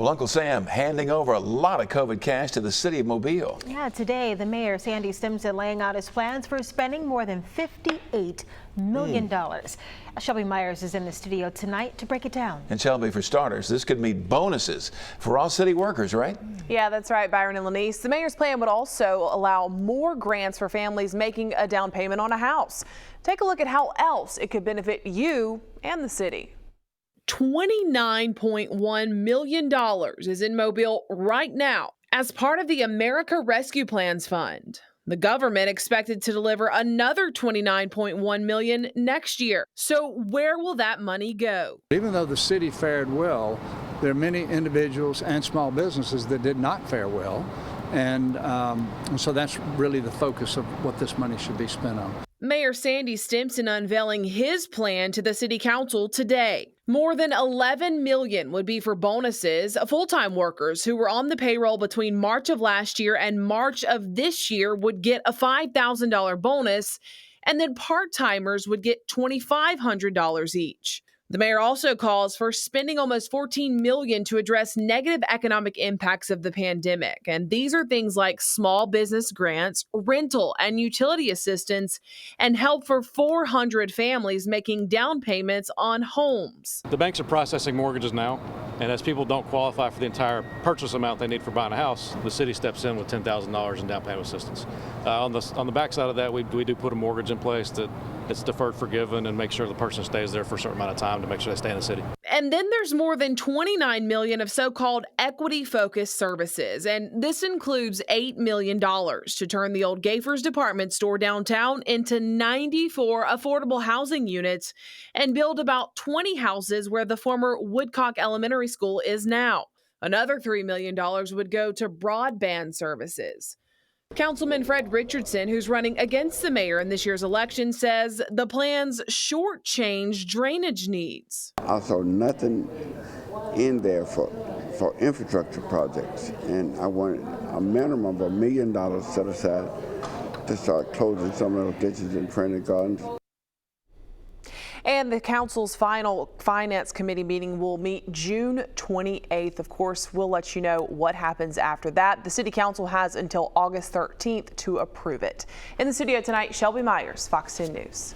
Well, Uncle Sam handing over a lot of COVID cash to the city of Mobile. Yeah, today the mayor, Sandy Stimson, laying out his plans for spending more than $58 million. Shelby Myers is in the studio tonight to break it down. And Shelby, for starters, this could mean bonuses for all city workers, right? Yeah, that's right, Byron and Lenise. The mayor's plan would also allow more grants for families making a down payment on a house. Take a look at how else it could benefit you and the city. $29.1 million is in Mobile right now as part of the America Rescue Plans Fund. The government expected to deliver another $29.1 million next year. So where will that money go? Even though the city fared well, there are many individuals and small businesses that did not fare well. And so that's really the focus of what this money should be spent on. Mayor Sandy Stimson unveiling his plan to the city council today. More than $11 million would be for bonuses. Full-time workers who were on the payroll between March of last year and March of this year would get a $5,000 bonus, and then part-timers would get $2,500 each. The mayor also calls for spending almost $14 million to address negative economic impacts of the pandemic. And these are things like small business grants, rental and utility assistance, and help for 400 families making down payments on homes. The banks are processing mortgages now, and as people don't qualify for the entire purchase amount they need for buying a house, the city steps in with $10,000 in down payment assistance. On the backside of that, we do put a mortgage in place that it's deferred, forgiven, and make sure the person stays there for a certain amount of time to make sure they stay in the city. And then there's more than $29 million of so-called equity-focused services, and this includes $8 million to turn the old Gaffer's department store downtown into 94 affordable housing units and build about 20 houses where the former Woodcock Elementary School is now. Another $3 million would go to broadband services. Councilman Fred Richardson, who's running against the mayor in this year's election, says the plans shortchange drainage needs. I saw nothing in there for infrastructure projects, and I wanted a minimum of $1 million set aside to start closing some of those ditches and training gardens. And the council's final finance committee meeting will meet June 28th. Of course, we'll let you know what happens after that. The city council has until August 13th to approve it. In the studio tonight, Shelby Myers, Fox 10 News.